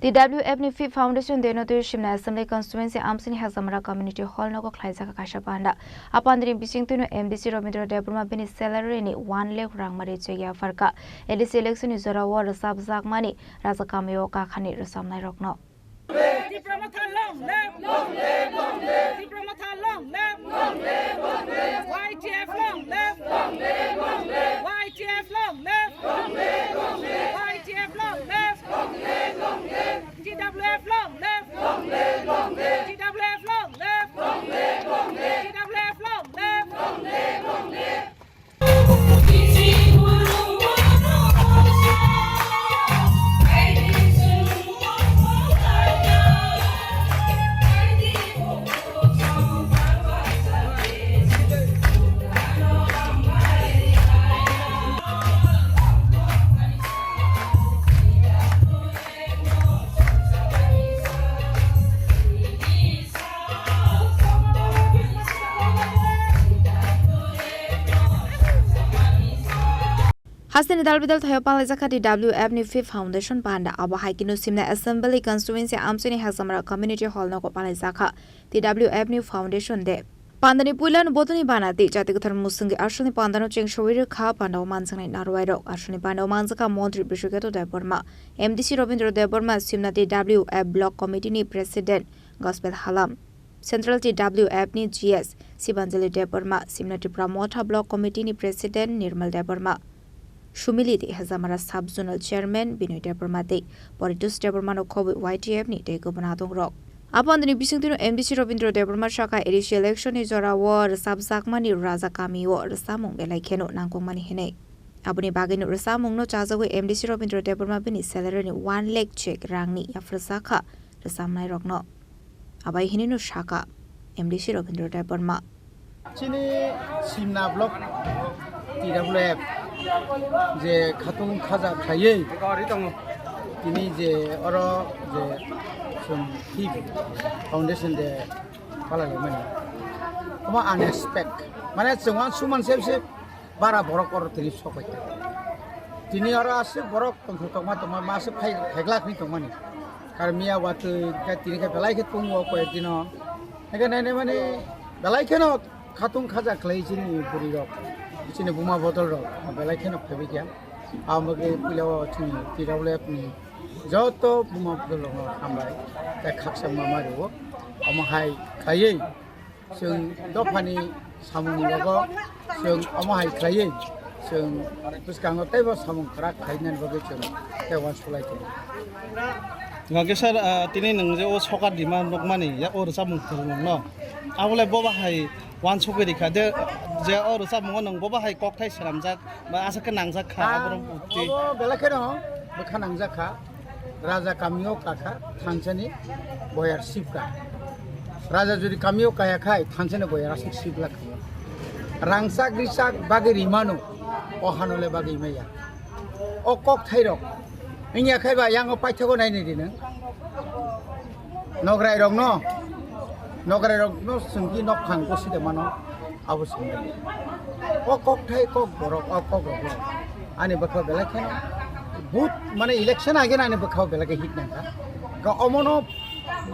The WF ni Fifth Foundation de notu shimna assembly constituency amsini hazamara community hall no ko khlaisa ka kasha panda apandri bising tunu MDC Robindra Debrma bini salary ni 1 lakh rang mari cheya farka LDC election is zora war sab zak mani raza kamyo ka khani rasam nai rokno YTF long left YTF long left YTF long left GWF long left GWF long left GWF long left Hasni dalbidal thayo pala zakati WF ni Fifth Foundation panda aba haikinu simna assembly constituency amsini hazamara community hall no ko pala zakha the WF ni foundation de pandani pulan botani bana ti jatik thar musungi ashuni pandano cheng showir kha panda mansang nai narwai ro ashuni panda mansaka montri bishuketo deborma MDC Robindra Deborma simna the WF block committee ni president gospel halam Central TWF ni GS Sibanjali Deborma simna Pramotha block committee ni president Nirmal Deborma Shumiliti Hazamara Sub-Zonal Chairman Binoy Debormate, Boritus Debormano Kobe YTF ni Dego Banatong Rock. Upon the Nibisintino MDC Robindra Deborma Shaka initial election is Zora war Sabzakmani Raza Kami or Samung Belakeno Nangkong Mani Hene. Abuni Bagin Rasamung no Chazawe MDC Robindra Deborma Bini salary 1 lakh check Rangni Yafrasaka, the Samnai Rockno. Abai Hinino Shaka, MDC Robindra Deborma. Chini Simna Block TWF যে খাতুন খাজা খাইয়ে তিনি যে or যে ফিফ foundation দে পালালে মানে আমার আনএক্সপেক্ট মানে जोंहा सुमान सेबसे बारा बरक और তিনি সকাইতে তিনি আর আছে বরক তমা তমা মাসে ফাইগলাখনি তমানি আর মিয়া ওয়াত তিনি কে বেলাইকে তুমো কয়েকদিন এখানে মানে বেলাইকেন খাতুন খাজা খাইছিনি পুরি রক Sini buma botol ro, belai kena phebi kya. Amage pilawa chini TWF ni joto buma botol ro ambai. Ta khaksa mama ro, amahai khaye. Sung dopani samung logo, sung amahai khaye. Sung puskang otai bo samung krak khainan boge chung. Ta wan sulai ke. Ngake sir tini nangje o sokar dima nokmani ya or samung khurung no. Awle boba hai wan sokwe dikha de je or samung nang boba hai kok thai salamjak ba asa ke nangjak kha abrom utti belakhe no bekha nangjak kha raja kamio kakha thangsani boyar sipka raja jodi kamio kaya khai thangsani boyar asik sipla rangsak risak bagi rimano ohanole bagi meya o kok thai rok inya khai ba yang paithego nai ni din nograi rok no sungki nok khang ko side mano abo sungki o kok thai kok borok o kok rok ani bakha belakhe no বহুত মানে election আগে না বখাও বেলাকে hit না কা অমনো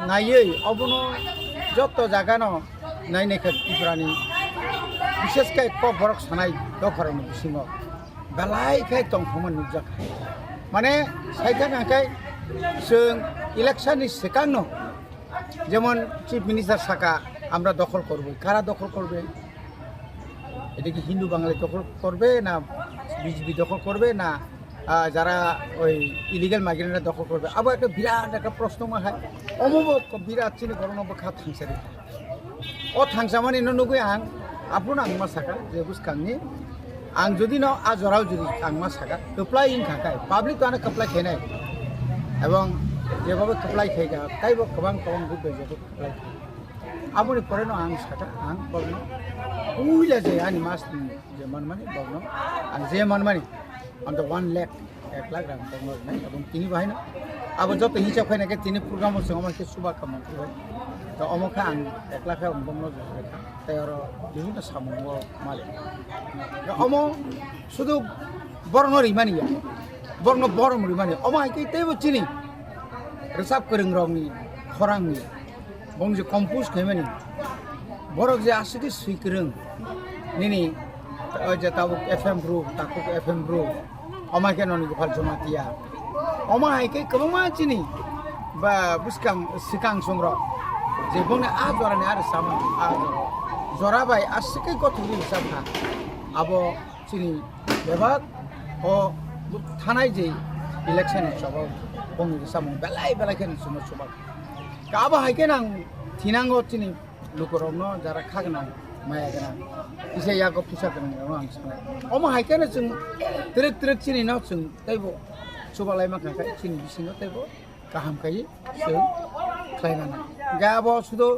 নাইয়ে অবনো যত জায়গা ন নাই নাই ত্রিপুরানি বিশেষ করে ক বরক সানাই দফারনি বিসিং বেলাই খাই তংফমান নুজা খাই মানে সাইথা নাকাই जों ইলেকশননি সেকাং ন যেমন চিফ মিনিস্টার শাখা আমরা দখল করব কারা দখল করবে এটা কি হিন্দু বাঙালি দখল করবে না বিজেপি দখল করবে না যারা ওই ইলিগাল মাইগ্রেন্টরা দখল করবে আবার একটা বিরাট একটা প্রশ্ন হয় অমুক বিরাট চিনি গরম খা থাংসারি ও থাংসামানি নগুই আং আপন আংমা সাকা যে বুঝকাংনি আং যদি ন আজরাও যদি আংমা সাকা কপ্লাই ইন খাকায় পাবলিক তো আনে কপ্লাই খেনাই এবং যেভাবে কপ্লাই খাইগা তাইব গোবাং গোবাং বুঝবে যে কপ্লাই আপনি পরে ন আং সাকা আং বলনো উইলা যে আনি মাস যে মনমানি বলনো আং যে মনমানি on the 1 lakh 1 lakh rang tongor nai abong tini bahai na abo joto hisab khai na ke tini program se amar ke suba kamon kai to omokha ang 1 lakh ang bongno jore tai aro bibhinno samungo male omo শুধু বর্ণ রিমানিয়া বর্ণ বড় রিমানি ওমা কি তেব চিনি रोजाब गोरों रंनि खरांनि बंजे compose खालामनि बरक जे आसिके सुइकरों निनि जे ताबुक FM ग्रुप ताकुक FM ग्रुप अमाके ननि गोपाल जमातिया अमा हाइके कबमा चिनि बा बुसकां सिकां संग्र जे बंने आ जरानि आरो सामा आ जराबाय आसिके गथुनि हिसाबना आबो चिनि बेबाग अ थानाय जे इलेक्शन हिसाबाव बंनि सामु बेलाय केन सुनो सुबा काबा हाइके नां थिनांगो चिनि लुकरनो जारा खागना माया गना इसे याको फुसा गोनां आं सानो अमा हाइकेनो जों ट्रेक चिनि न जों तैबो सुबालाय माखाय चिनि बिसिनो तैबो गाहाम खाय जों खायना गाबो सुदो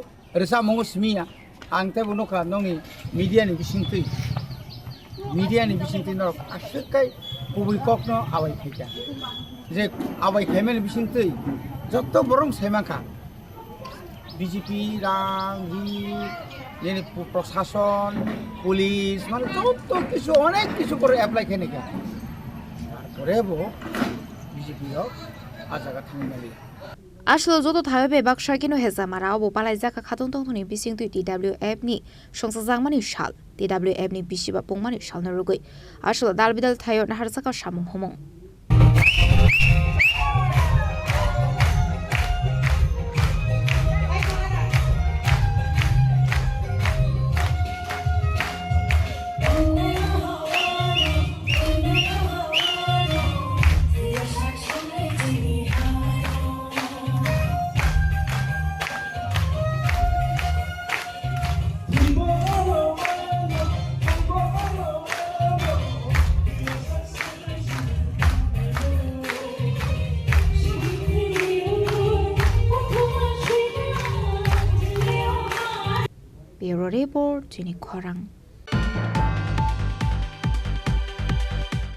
रेसा मंगो स्मिया आं तैबो नखा नंनि मीडियानि बिसिंतै न आसुकाय गुबै कखनो आबाय खायजा जे आबाय खायमेन बिसिंतै जत्त बरं सायमाखा बीजेपी रांगी प्रशासन पुलिस मान যত কিছু অনেক কিছু করে অ্যাপ্লাই কেনে কেন তারপরেও বিজেপি আজাগা থামিনালি আসলে যত থাবে বাক্সা কিনো হেজামারা অব পালাই জাকা খাতং তংনি বিসিং তুই TWF ni সংসাজাংমানি সাল TWF ni বিসিবা পংমানি সাল নরগৈ আসলে দালবিদাল থায়ো নাহারজাকা সামং হমং Bureau Report, Jenny Korang.